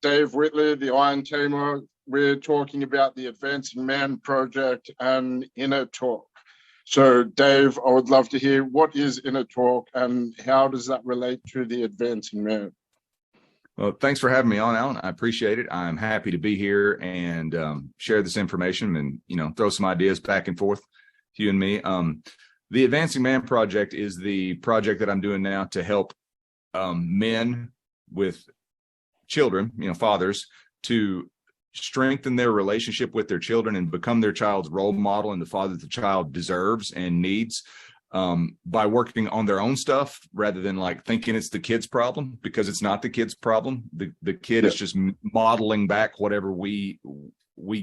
Dave Whitley, the Iron Tamer. We're talking about the Advancing Man project and Inner Talk. So, Dave, I would love to hear what is Inner Talk and how does that relate to the Advancing Man? Well, thanks for having me on, Alan. I appreciate it. I'm happy to be here and share this information and, throw some ideas back and forth to you and me. The Advancing Man project is the project that I'm doing now to help men with children, fathers, to strengthen their relationship with their children and become their child's role model and the father that the child deserves and needs, by working on their own stuff rather than like thinking it's the kid's problem, because it's not the kid's problem. The kid is just modeling back whatever we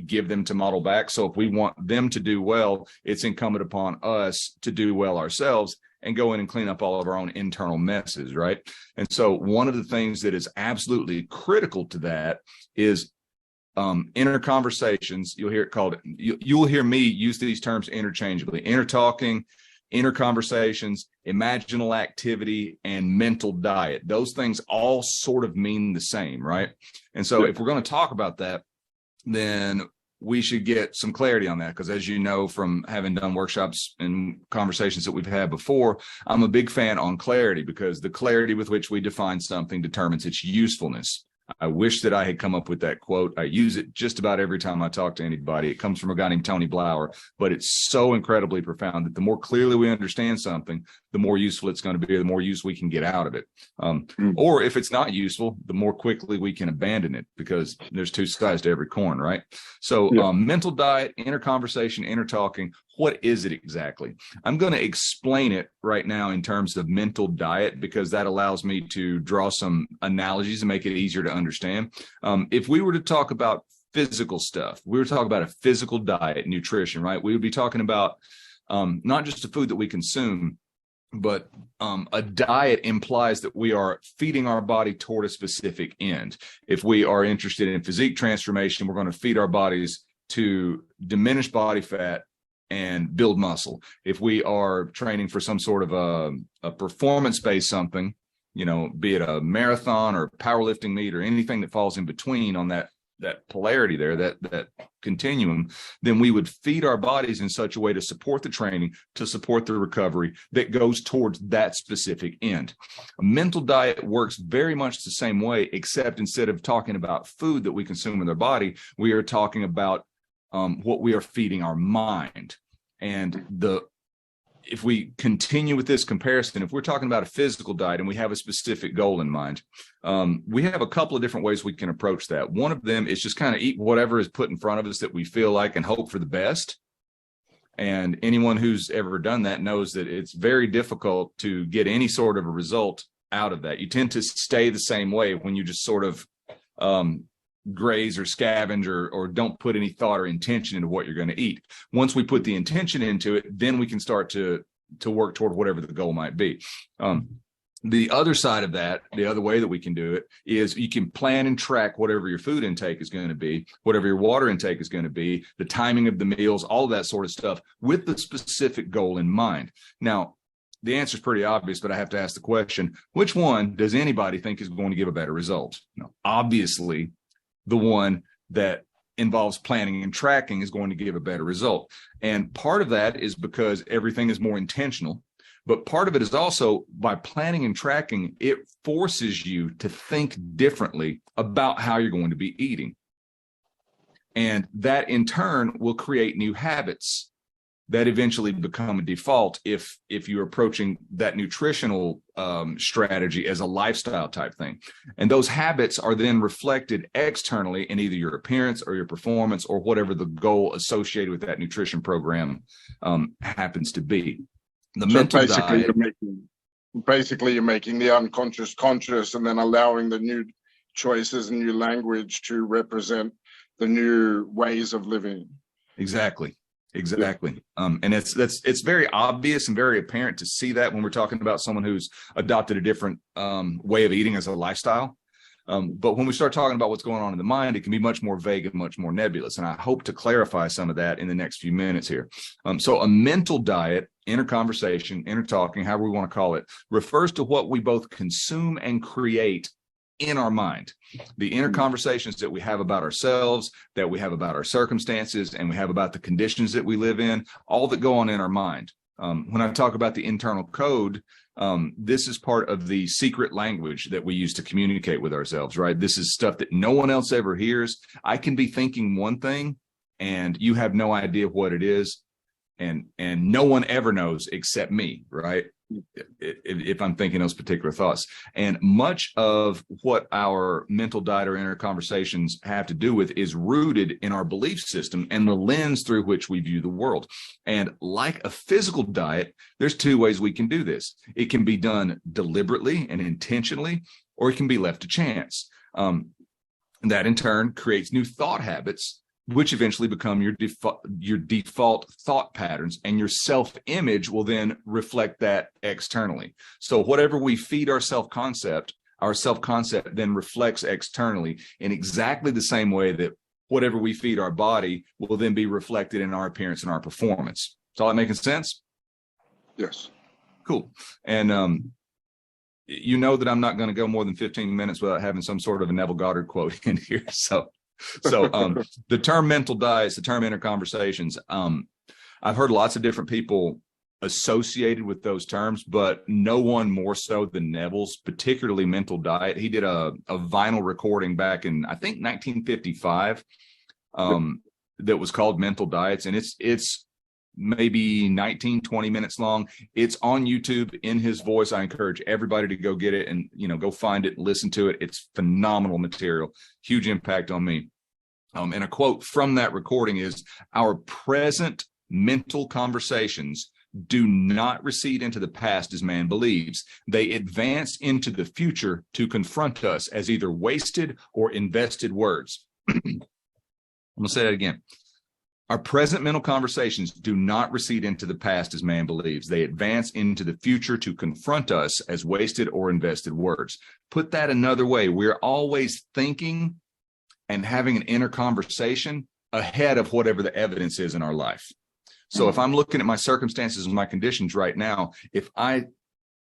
give them to model back. So if we want them to do well, it's incumbent upon us to do well ourselves and go in and clean up all of our own internal messes, right? And so one of the things that is absolutely critical to that is inner conversations. You'll hear me use these terms interchangeably: inner talking, inner conversations, imaginal activity, and mental diet. Those things all sort of mean the same, right? And so if we're going to talk about that, then we should get some clarity on that, because as you know from having done workshops and conversations that we've had before, I'm a big fan on clarity, because the clarity with which we define something determines its usefulness. I wish that I had come up with that quote. I use it just about every time I talk to anybody. It comes from a guy named Tony Blauer, but it's so incredibly profound that the more clearly we understand something, the more useful it's going to be, the more use we can get out of it. Or if it's not useful, the more quickly we can abandon it, because there's two sides to every coin, right? So mental diet, inner conversation, inner talking. What is it exactly? I'm going to explain it right now in terms of mental diet, because that allows me to draw some analogies and make it easier to understand. If we were to talk about physical stuff, we were talking about a physical diet, nutrition, right? We would be talking about not just the food that we consume, but a diet implies that we are feeding our body toward a specific end. If we are interested in physique transformation, we're going to feed our bodies to diminish body fat and build muscle. If we are training for some sort of a performance-based something, be it a marathon or powerlifting meet or anything that falls in between on that polarity there, that continuum, then we would feed our bodies in such a way to support the training, to support the recovery that goes towards that specific end. A mental diet works very much the same way, except instead of talking about food that we consume in our body, we are talking about what we are feeding our mind. And if we continue with this comparison, if we're talking about a physical diet and we have a specific goal in mind, we have a couple of different ways we can approach that. One of them is just kind of eat whatever is put in front of us that we feel like and hope for the best. And anyone who's ever done that knows that it's very difficult to get any sort of a result out of that. You tend to stay the same way when you just sort of graze or scavenge or don't put any thought or intention into what you're going to eat. Once we put the intention into it, then we can start to work toward whatever the goal might be. The other side of that, the other way that we can do it, is you can plan and track whatever your food intake is going to be, whatever your water intake is going to be, the timing of the meals, all of that sort of stuff, with the specific goal in mind. Now, the answer is pretty obvious, but I have to ask the question, which one does anybody think is going to give a better result? Obviously, the one that involves planning and tracking is going to give a better result. And part of that is because everything is more intentional, but part of it is also by planning and tracking, it forces you to think differently about how you're going to be eating. And that in turn will create new habits that eventually become a default if you're approaching that nutritional strategy as a lifestyle type thing. And those habits are then reflected externally in either your appearance or your performance or whatever the goal associated with that nutrition program happens to be. The mental diet, you're making the unconscious conscious, and then allowing the new choices and new language to represent the new ways of living. Exactly. And it's very obvious and very apparent to see that when we're talking about someone who's adopted a different way of eating as a lifestyle. But when we start talking about what's going on in the mind, it can be much more vague and much more nebulous. And I hope to clarify some of that in the next few minutes here. So a mental diet, inner conversation, inner talking, however we want to call it, refers to what we both consume and create in our mind. The inner conversations that we have about ourselves, that we have about our circumstances, and we have about the conditions that we live in, all that go on in our mind. When I talk about the internal code, this is part of the secret language that we use to communicate with ourselves, right? This is stuff that no one else ever hears. I can be thinking one thing and you have no idea what it is. And no one ever knows except me, right? If I'm thinking those particular thoughts. And much of what our mental diet or inner conversations have to do with is rooted in our belief system and the lens through which we view the world. And like a physical diet, there's two ways we can do this. It can be done deliberately and intentionally, or it can be left to chance. That in turn creates new thought habits, which eventually become your default thought patterns, and your self-image will then reflect that externally. So whatever we feed our self-concept then reflects externally in exactly the same way that whatever we feed our body will then be reflected in our appearance and our performance. Is all that making sense? Yes. Cool. And you know that I'm not going to go more than 15 minutes without having some sort of a Neville Goddard quote in here. So the term mental diets, the term inner conversations, I've heard lots of different people associated with those terms, but no one more so than Neville's, particularly mental diet. He did a vinyl recording back in, I think, 1955 that was called Mental Diets. And it's maybe 19, 20 minutes long. It's on YouTube in his voice. I encourage everybody to go get it and, go find it, listen to it. It's phenomenal material, huge impact on me. And a quote from that recording is, "Our present mental conversations do not recede into the past as man believes. They advance into the future to confront us as either wasted or invested words." I'm going to say that again. Our present mental conversations do not recede into the past as man believes. They advance into the future to confront us as wasted or invested words. Put that another way, we're always thinking and having an inner conversation ahead of whatever the evidence is in our life. So if I'm looking at my circumstances and my conditions right now, if I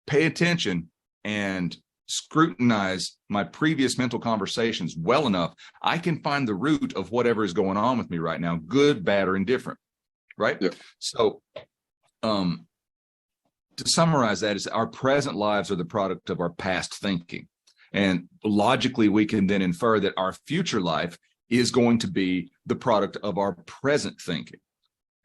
pay attention and scrutinize my previous mental conversations well enough, I can find the root of whatever is going on with me right now, good, bad, or indifferent, right? Yeah. So to summarize that, is our present lives are the product of our past thinking. And logically, we can then infer that our future life is going to be the product of our present thinking.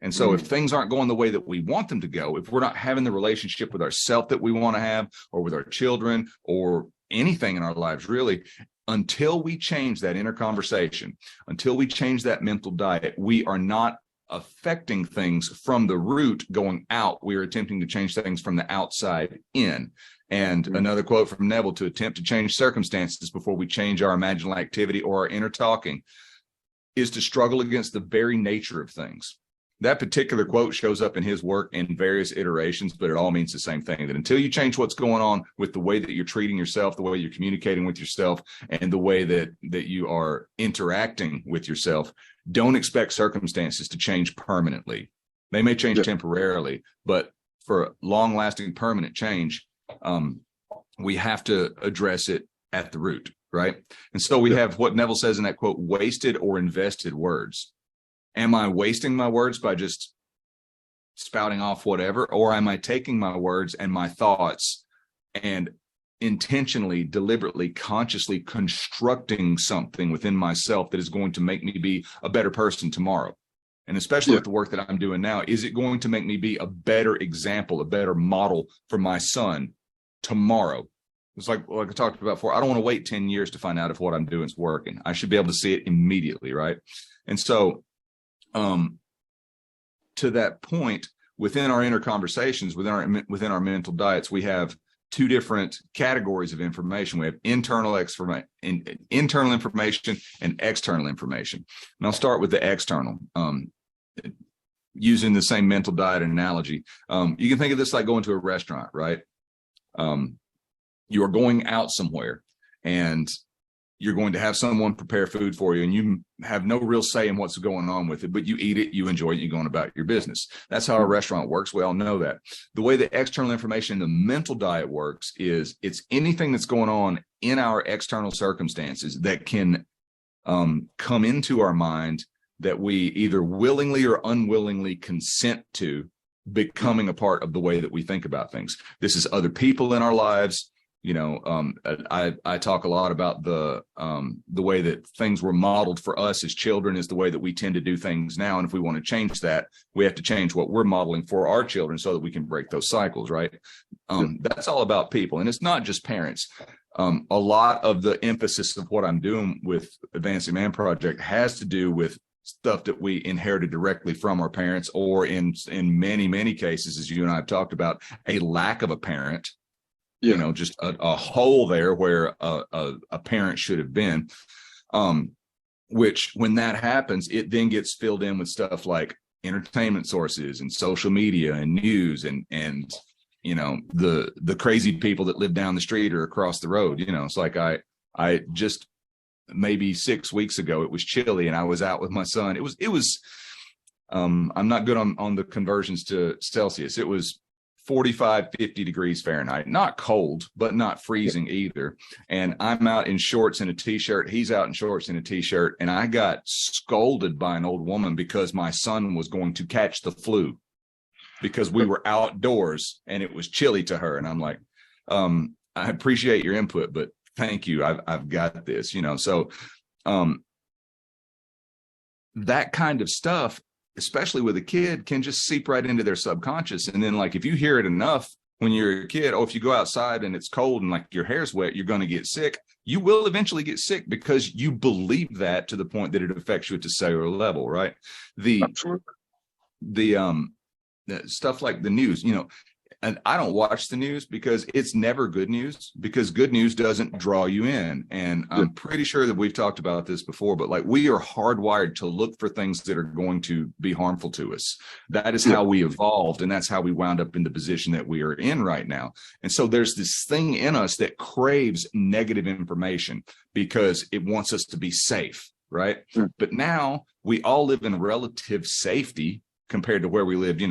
And so if things aren't going the way that we want them to go, if we're not having the relationship with ourselves that we want to have, or with our children, or anything in our lives, really, until we change that inner conversation, until we change that mental diet, we are not affecting things from the root going out. We are attempting to change things from the outside in. And another quote from Neville: "To attempt to change circumstances before we change our imaginal activity or our inner talking is to struggle against the very nature of things." That particular quote shows up in his work in various iterations, but it all means the same thing, that until you change what's going on with the way that you're treating yourself, the way you're communicating with yourself, and the way that you are interacting with yourself, don't expect circumstances to change permanently. They may change temporarily, but for long-lasting permanent change, we have to address it at the root, right? And so we have what Neville says in that quote: wasted or invested words. Am I wasting my words by just spouting off whatever? Or am I taking my words and my thoughts and intentionally, deliberately, consciously constructing something within myself that is going to make me be a better person tomorrow? And especially with the work that I'm doing now, is it going to make me be a better example, a better model for my son tomorrow? It's like I talked about before, I don't want to wait 10 years to find out if what I'm doing is working. I should be able to see it immediately, right? And so to that point, within our inner conversations, within our mental diets, we have two different categories of information. We have internal information and external information. And I'll start with the external, using the same mental diet analogy. You can think of this like going to a restaurant, right? You are going out somewhere, and you're going to have someone prepare food for you, and you have no real say in what's going on with it, but you eat it, you enjoy it, you're going about your business. That's how a restaurant works. We all know that. The way the external information, the mental diet works, is it's anything that's going on in our external circumstances that can come into our mind that we either willingly or unwillingly consent to becoming a part of the way that we think about things. This is other people in our lives. I talk a lot about the way that things were modeled for us as children is the way that we tend to do things now. And if we want to change that, we have to change what we're modeling for our children so that we can break those cycles, right? That's all about people. And it's not just parents. A lot of the emphasis of what I'm doing with Advancing Man Project has to do with stuff that we inherited directly from our parents, or in many, many cases, as you and I have talked about, a lack of a parent. Just a hole there where a parent should have been, which when that happens, it then gets filled in with stuff like entertainment sources and social media and news and the crazy people that live down the street or across the road. It's like I just maybe 6 weeks ago, it was chilly and I was out with my son. It was I'm not good on the conversions to Celsius. It was 45, 50 degrees Fahrenheit, not cold, but not freezing either. And I'm out in shorts and a t-shirt. He's out in shorts and a t-shirt. And I got scolded by an old woman because my son was going to catch the flu because we were outdoors and it was chilly to her. And I'm like, I appreciate your input, but thank you. I've got this, so that kind of stuff, especially with a kid, can just seep right into their subconscious. And then like, if you hear it enough when you're a kid, if you go outside and it's cold and like your hair's wet, you're going to get sick. You will eventually get sick because you believe that to the point that it affects you at the cellular level, right? The stuff like the news, and I don't watch the news because it's never good news, because good news doesn't draw you in. And I'm pretty sure that we've talked about this before, but like we are hardwired to look for things that are going to be harmful to us. That is how we evolved. And that's how we wound up in the position that we are in right now. And so there's this thing in us that craves negative information because it wants us to be safe, right? But now we all live in relative safety compared to where we lived,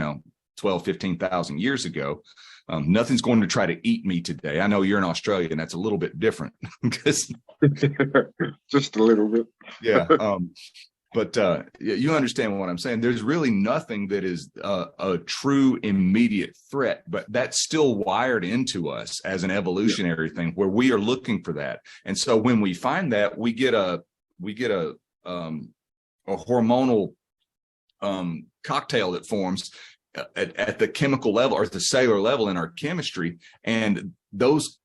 12, 15,000 years ago. Nothing's going to try to eat me today. I know you're in Australia and that's a little bit different. Just a little bit. Yeah. But you understand what I'm saying. There's really nothing that is a true immediate threat, but that's still wired into us as an evolutionary thing where we are looking for that. And so when we find that, we get a hormonal cocktail that forms at the chemical level or at the cellular level in our chemistry. And those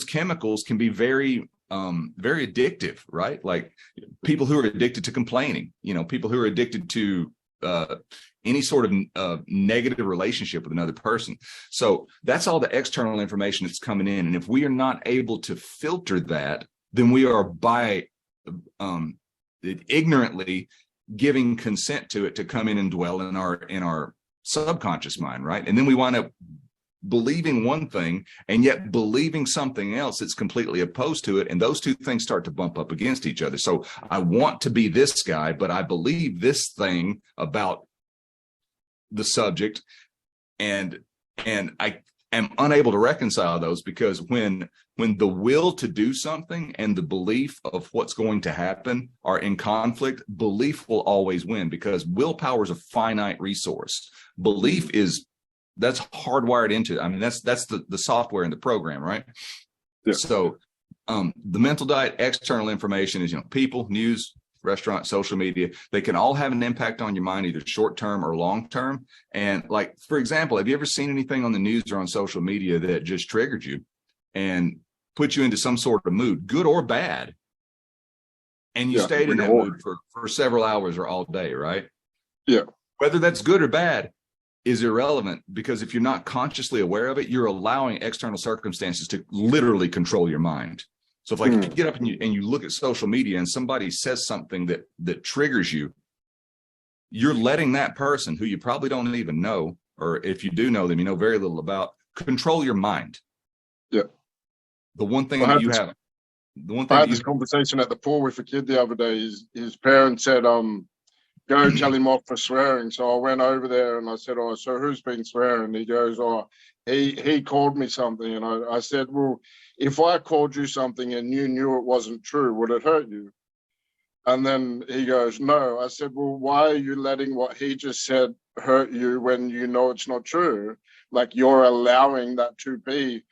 chemicals can be very addictive, right? Like people who are addicted to complaining, people who are addicted to any sort of negative relationship with another person. So that's all the external information that's coming in. And if we are not able to filter that, then we are by ignorantly giving consent to it to come in and dwell in our subconscious mind, right? And then we wind up believing one thing and yet believing something else that's completely opposed to it. And those two things start to bump up against each other. So I want to be this guy, but I believe this thing about the subject. And I am unable to reconcile those because when the will to do something and the belief of what's going to happen are in conflict, belief will always win because willpower is a finite resource. Belief that's hardwired into, that's the software in the program, right? Yeah. So the mental diet, external information is, people, news, restaurant, social media, they can all have an impact on your mind, either short-term or long-term. And like, for example, have you ever seen anything on the news or on social media that just triggered you and put you into some sort of mood, good or bad? And you stayed in that mood for several hours or all day, right? Yeah. Whether that's good or bad is irrelevant, because if you're not consciously aware of it, you're allowing external circumstances to literally control your mind. So if you get up and you look at social media and somebody says something that triggers you, you're letting that person who you probably don't even know, or if you do know them, you know very little about, control your mind. Yeah. The one thing that you have. I had this conversation at the pool with a kid the other day. His parents said, go tell him off for swearing. So I went over there and I said, oh, so who's been swearing? He goes, oh, he called me something. And I said, well, if I called you something and you knew it wasn't true, would it hurt you? And then he goes, no. I said, well, why are you letting what he just said hurt you when you know it's not true? Like, you're allowing that to be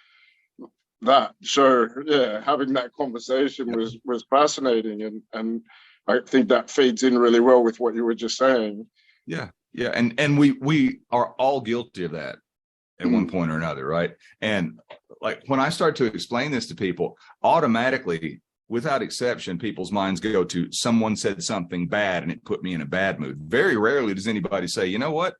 that. So yeah, having that conversation was fascinating, and I think that feeds in really well with what you were just saying. Yeah, yeah, and we are all guilty of that at one point or another, right? And like when I start to explain this to people, automatically, without exception, people's minds go to someone said something bad and it put me in a bad mood. Very rarely does anybody say, you know what,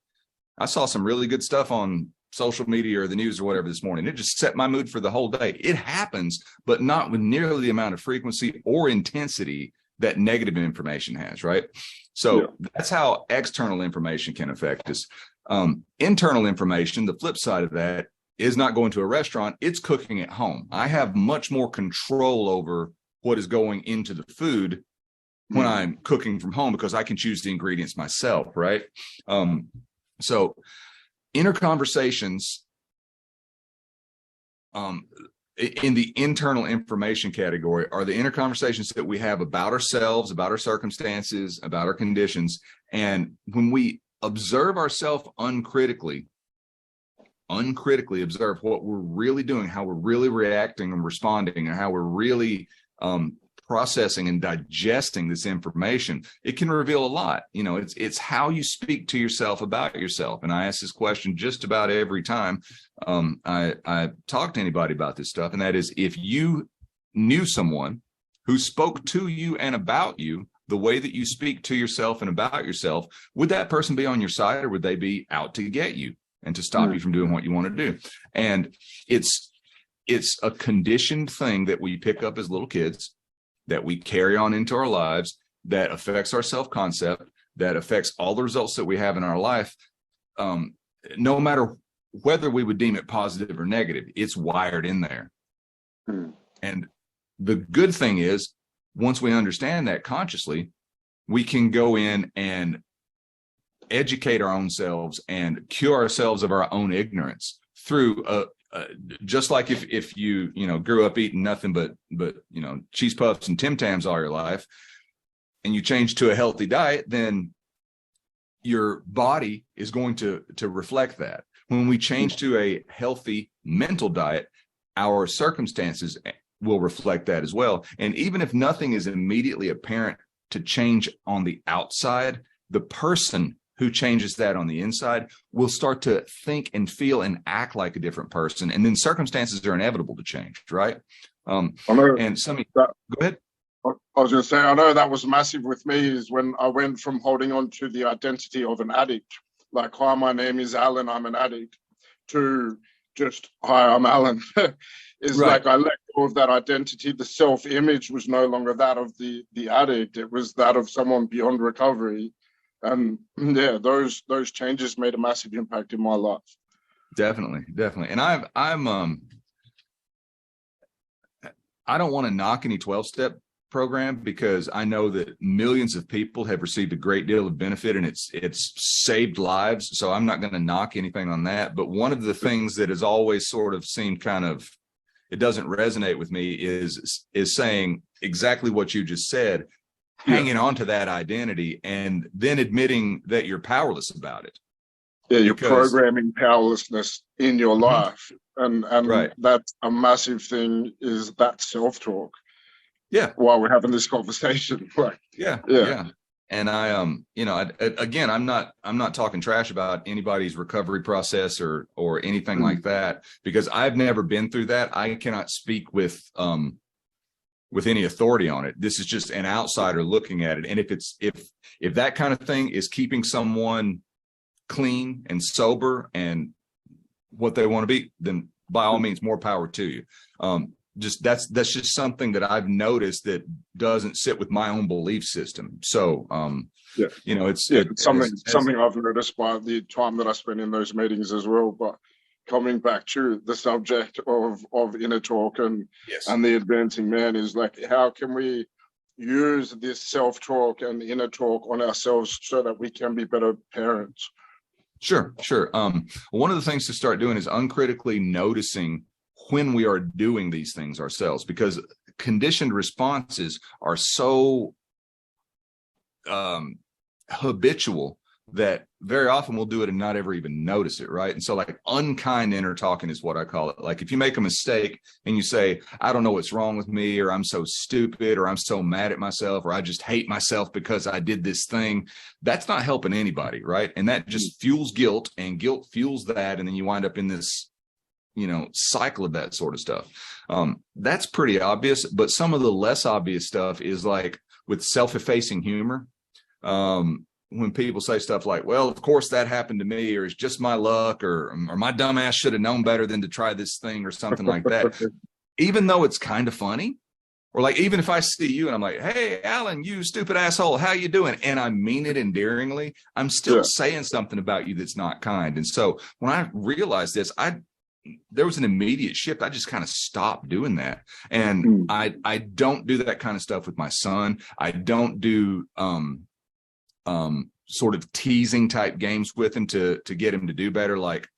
I saw some really good stuff on social media or the news or whatever this morning. It just set my mood for the whole day. It happens, but not with nearly the amount of frequency or intensity that negative information has, right? So that's how external information can affect us. Internal information, the flip side of that, is not going to a restaurant, it's cooking at home. I have much more control over what is going into the food when I'm cooking from home because I can choose the ingredients myself, right? So inner conversations in the internal information category are the inner conversations that we have about ourselves, about our circumstances, about our conditions. And when we observe ourselves uncritically observe what we're really doing, how we're really reacting and responding, and how we're really processing and digesting this information, it can reveal a lot. You know, it's how you speak to yourself about yourself. And I ask this question just about every time I talk to anybody about this stuff. And that is, if you knew someone who spoke to you and about you the way that you speak to yourself and about yourself, would that person be on your side, or would they be out to get you and to stop you from doing what you want to do? And it's a conditioned thing that we pick up as little kids, that we carry on into our lives, that affects our self-concept, that affects all the results that we have in our life, no matter whether we would deem it positive or negative. It's wired in there. And the good thing is, once we understand that consciously, we can go in and educate our own selves and cure ourselves of our own ignorance through just like if you grew up eating nothing but cheese puffs and Tim Tams all your life, and you change to a healthy diet, then your body is going to reflect that. When we change to a healthy mental diet, our circumstances will reflect that as well. And even if nothing is immediately apparent to change on the outside, the person who changes that on the inside will start to think and feel and act like a different person. And then circumstances are inevitable to change, right? Go ahead. I was going to say, I know that was massive with me, is when I went from holding on to the identity of an addict, like, hi, my name is Alan, I'm an addict, to just, hi, I'm Alan. Is right. Like, I let go of that identity. The self-image was no longer that of the addict. It was that of someone beyond recovery. And yeah, those changes made a massive impact in my life. Definitely. And I don't want to knock any 12-step program, because I know that millions of people have received a great deal of benefit, and it's saved lives. So I'm not going to knock anything on that. But one of the things that has always sort of seemed kind of, it doesn't resonate with me, is saying exactly what you just said, hanging on to that identity and then admitting that you're powerless about it. Yeah, you're programming powerlessness in your life. And right. That's a massive thing, is that self-talk. Yeah. While we're having this conversation. Right. Yeah. And I'm not talking trash about anybody's recovery process or anything like that, because I've never been through that. I cannot speak with any authority on it. This is just an outsider looking at it. And if that kind of thing is keeping someone clean and sober and what they want to be, then by all means, more power to you. That's just something that I've noticed that doesn't sit with my own belief system. So, it's something I've noticed by the time that I spend in those meetings as well. But coming back to the subject of inner talk and the advancing man, is like, how can we use this self-talk and inner talk on ourselves so that we can be better parents? Sure. One of the things to start doing is uncritically noticing when we are doing these things ourselves, because conditioned responses are so habitual that very often we'll do it and not ever even notice it, right? And so like unkind inner talking is what I call it. Like if you make a mistake and you say, I don't know what's wrong with me, or I'm so stupid, or I'm so mad at myself, or I just hate myself because I did this thing, that's not helping anybody, right? And that just fuels guilt, and guilt fuels that, and then you wind up in this, cycle of that sort of stuff. That's pretty obvious, but some of the less obvious stuff is like with self-effacing humor. When people say stuff like, well, of course that happened to me, or it's just my luck, or my dumb ass should have known better than to try this thing, or something like that, even though it's kind of funny. Or like, even if I see you and I'm like, hey, Alan, you stupid asshole, how you doing? And I mean it endearingly, I'm still saying something about you that's not kind. And so when I realized this, there was an immediate shift. I just kind of stopped doing that. And I don't do that kind of stuff with my son. I don't do sort of teasing type games with him to get him to do better. Like,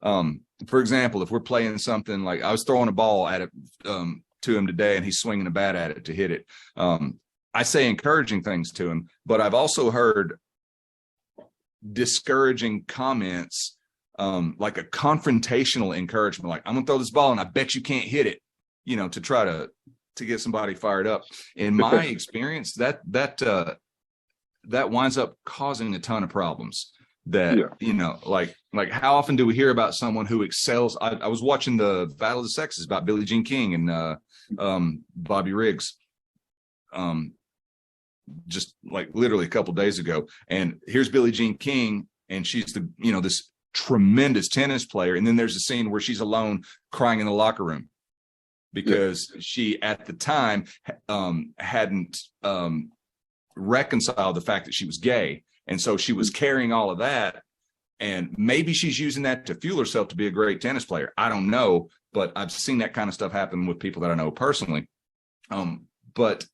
for example, if we're playing something, like I was throwing a ball at it to him today, and he's swinging a bat at it to hit it. I say encouraging things to him, but I've also heard discouraging comments, like a confrontational encouragement, like, I'm gonna throw this ball and I bet you can't hit it, to try to get somebody fired up. In my experience, that winds up causing a ton of problems. That, like how often do we hear about someone who excels? I was watching the Battle of the Sexes about Billie Jean King and Bobby Riggs, just like literally a couple days ago. And here's Billie Jean King, and she's this tremendous tennis player. And then there's a scene where she's alone crying in the locker room because she at the time hadn't reconciled the fact that she was gay. And so she was carrying all of that, and maybe she's using that to fuel herself to be a great tennis player. I don't know, but I've seen that kind of stuff happen with people that I know personally. But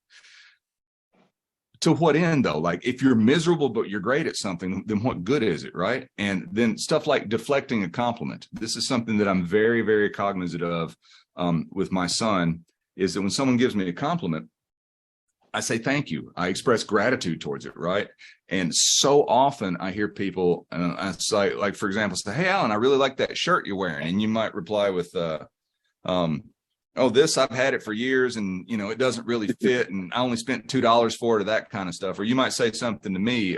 to what end, though? Like, if you're miserable but you're great at something, then what good is it, right? And then stuff like deflecting a compliment. This is something that I'm very, very cognizant of with my son, is that when someone gives me a compliment, I say thank you. I express gratitude towards it, right? And so often I hear people, I say, like, for example, say, hey, Alan, I really like that shirt you're wearing. And you might reply with, this, I've had it for years, and, it doesn't really fit, and I only spent $2 for it, or that kind of stuff. Or you might say something to me,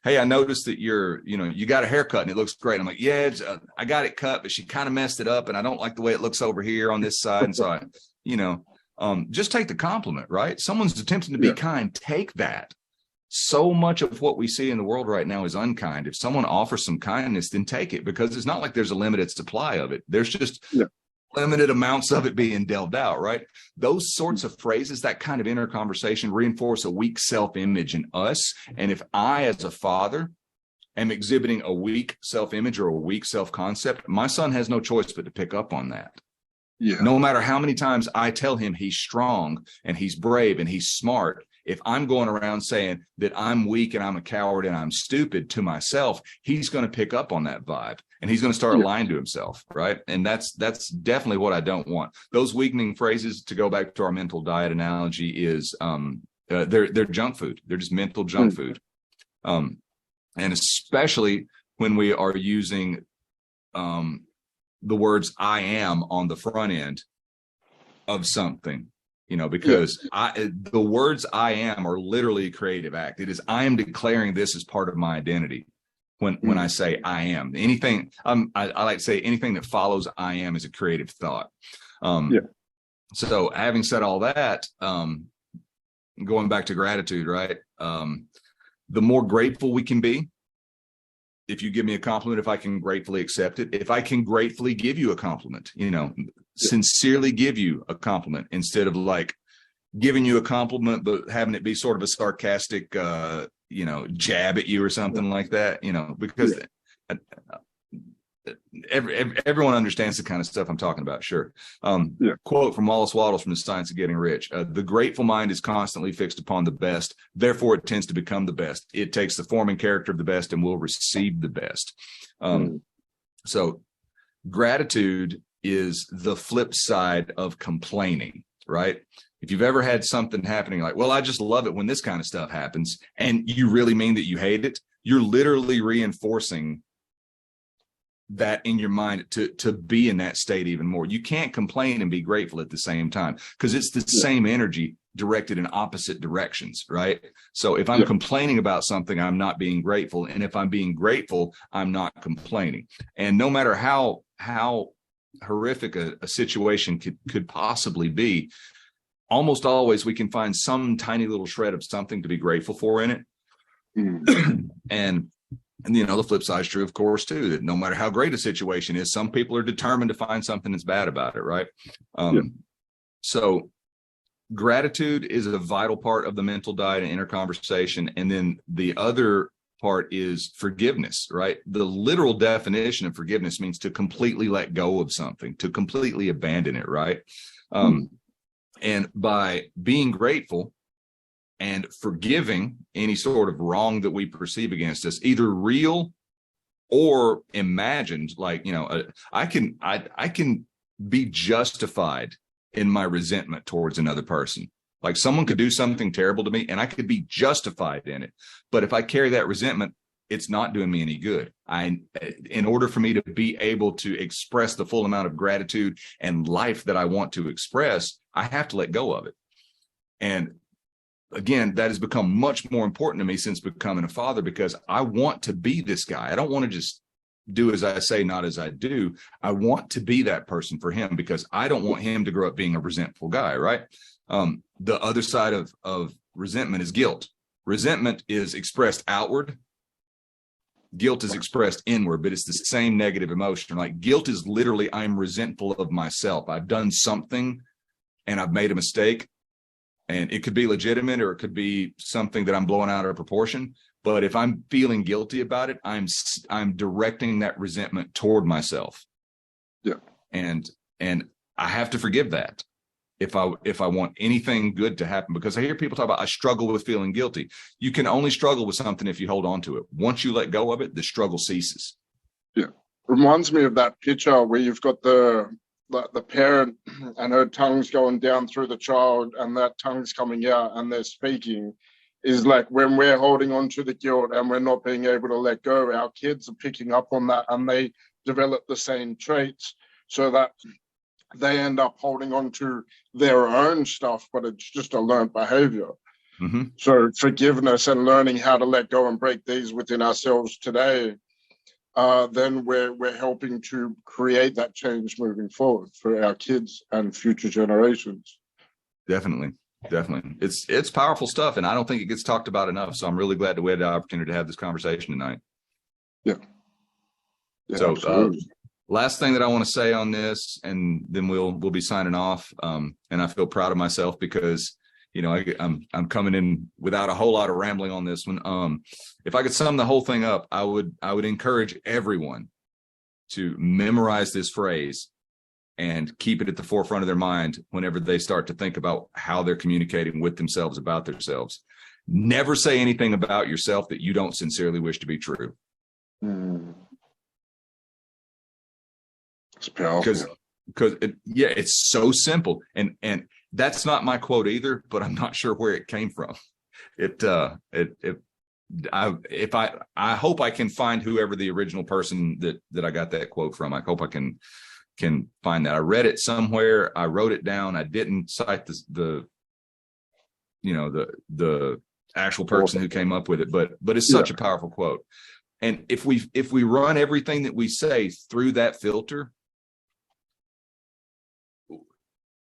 hey, I noticed that you got a haircut and it looks great. I'm like, yeah, I got it cut, but she kind of messed it up, and I don't like the way it looks over here on this side. And so just take the compliment, right? Someone's attempting to be kind. Take that. So much of what we see in the world right now is unkind. If someone offers some kindness, then take it, because it's not like there's a limited supply of it. There's just limited amounts of it being delved out, right? Those sorts of phrases, that kind of inner conversation, reinforce a weak self-image in us. And if I, as a father, am exhibiting a weak self-image or a weak self-concept, my son has no choice but to pick up on that. Yeah. No matter how many times I tell him he's strong and he's brave and he's smart, if I'm going around saying that I'm weak and I'm a coward and I'm stupid to myself, he's going to pick up on that vibe, and he's going to start lying to himself, right? And that's definitely what I don't want. Those weakening phrases, to go back to our mental diet analogy, is they're junk food. They're just mental junk food, and especially when we are using the words I am on the front end of something, because the words I am are literally a creative act. It is, I am declaring this as part of my identity. When I say I am, anything, I like to say anything that follows I am is a creative thought. So having said all that, going back to gratitude, right? The more grateful we can be, if you give me a compliment, if I can gratefully accept it, if I can gratefully give you a compliment, sincerely give you a compliment, instead of like giving you a compliment, but having it be sort of a sarcastic, jab at you or something like that, because everyone understands the kind of stuff I'm talking about. Sure. Quote from Wallace Wattles from The Science of Getting Rich. The grateful mind is constantly fixed upon the best. Therefore, it tends to become the best. It takes the form and character of the best and will receive the best. So gratitude is the flip side of complaining, right? If you've ever had something happening like, well, I just love it when this kind of stuff happens, and you really mean that you hate it, you're literally reinforcing that in your mind to be in that state even more. You can't complain and be grateful at the same time, because it's the same energy directed in opposite directions, right? So if I'm complaining about something, I'm not being grateful. And if I'm being grateful, I'm not complaining. And no matter how horrific a situation could possibly be, almost always we can find some tiny little shred of something to be grateful for in it. And the flip side is true, of course, too, that no matter how great a situation is, some people are determined to find something that's bad about it, right? So gratitude is a vital part of the mental diet and inner conversation. And then the other part is forgiveness, right? The literal definition of forgiveness means to completely let go of something, to completely abandon it, right? And by being grateful and forgiving any sort of wrong that we perceive against us, either real or imagined, like, I can be justified in my resentment towards another person. Like someone could do something terrible to me and I could be justified in it. But if I carry that resentment, it's not doing me any good. In order for me to be able to express the full amount of gratitude and life that I want to express, I have to let go of it. And again, that has become much more important to me since becoming a father, because I want to be this guy. I don't want to just do as I say, not as I do. I want to be that person for him, because I don't want him to grow up being a resentful guy, right? The other side of resentment is guilt. Resentment is expressed outward. Guilt is expressed inward, but it's the same negative emotion. Like guilt is literally, I'm resentful of myself. I've done something and I've made a mistake. And it could be legitimate or it could be something that I'm blowing out of proportion. But if I'm feeling guilty about it, I'm directing that resentment toward myself. Yeah. And I have to forgive that if I want anything good to happen, because I hear people talk about, I struggle with feeling guilty. You can only struggle with something if you hold on to it. Once you let go of it, the struggle ceases. Yeah. Reminds me of that picture where you've got the parent and her tongue's going down through the child and that tongue's coming out and they're speaking, is like when we're holding on to the guilt and we're not being able to let go, our kids are picking up on that and they develop the same traits, so that they end up holding on to their own stuff, but it's just a learned behavior. So forgiveness and learning how to let go and break these within ourselves today, then we're helping to create that change moving forward for our kids and future generations. Definitely. It's powerful stuff, and I don't think it gets talked about enough. So I'm really glad that we had the opportunity to have this conversation tonight. Yeah. So last thing that I want to say on this, and then we'll be signing off. And I feel proud of myself because, I'm coming in without a whole lot of rambling on this one. If I could sum the whole thing up, I would encourage everyone to memorize this phrase and keep it at the forefront of their mind whenever they start to think about how they're communicating with themselves about themselves. Never say anything about yourself that you don't sincerely wish to be true. It's powerful. Because it's so simple. And that's not my quote either, but I'm not sure where it came from. I hope I can find whoever the original person that I got that quote from. I hope I can find that. I read it somewhere. I wrote it down. I didn't cite the actual person who came up with it, but it's such a powerful quote. And if we run everything that we say through that filter,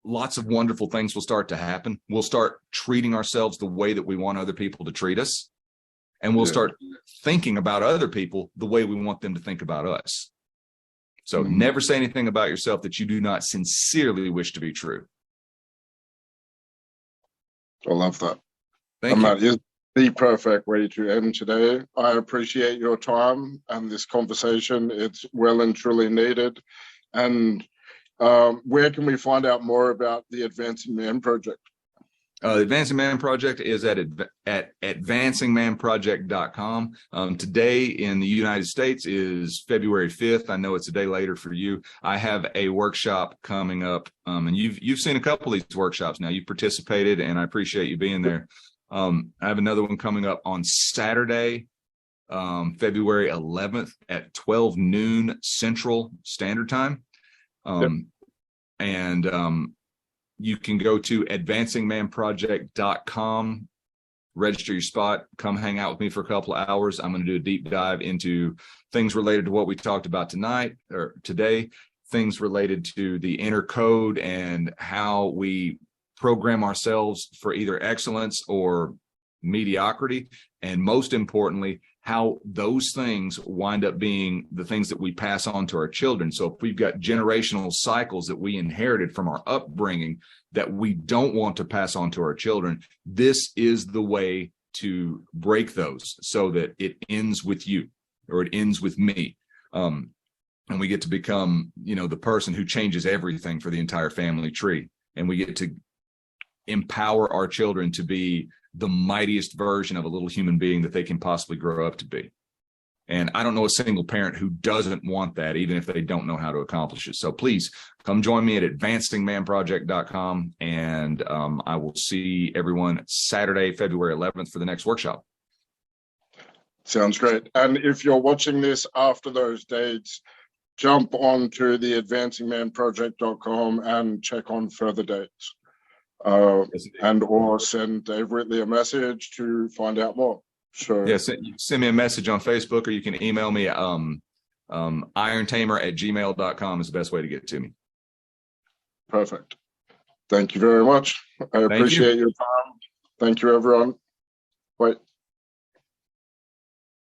lots of wonderful things will start to happen. We'll start treating ourselves the way that we want other people to treat us. And we'll start thinking about other people the way we want them to think about us. So never say anything about yourself that you do not sincerely wish to be true. I love that. Thank you. the perfect way to end today. I appreciate your time and this conversation. It's well and truly needed. And where can we find out more about the Advancing Man Project? The Advancing Man Project is at advancingmanproject.com. Today in the United States is February 5th. I know it's a day later for you. I have a workshop coming up, and you've seen a couple of these workshops now. You've participated, and I appreciate you being there. I have another one coming up on Saturday, February 11th at 12 noon Central Standard Time. You can go to advancingmanproject.com, register your spot, come hang out with me for a couple of hours. I'm going to do a deep dive into things related to what we talked about tonight or today, things related to the inner code and how we program ourselves for either excellence or mediocrity. And most importantly, how those things wind up being the things that we pass on to our children. So if we've got generational cycles that we inherited from our upbringing that we don't want to pass on to our children, this is the way to break those so that it ends with you or it ends with me. And we get to become, the person who changes everything for the entire family tree. And we get to empower our children to be the mightiest version of a little human being that they can possibly grow up to be. And I don't know a single parent who doesn't want that, even if they don't know how to accomplish it. So please come join me at advancingmanproject.com, and I will see everyone Saturday, February 11th for the next workshop. Sounds great. And if you're watching this after those dates, jump on to the advancingmanproject.com and check on further dates. Or send Dave Whitley a message to find out more. So yeah, send me a message on Facebook, or you can email me irontamer@gmail.com is the best way to get to me. Perfect. Thank you very much. I appreciate your time. Thank you, everyone.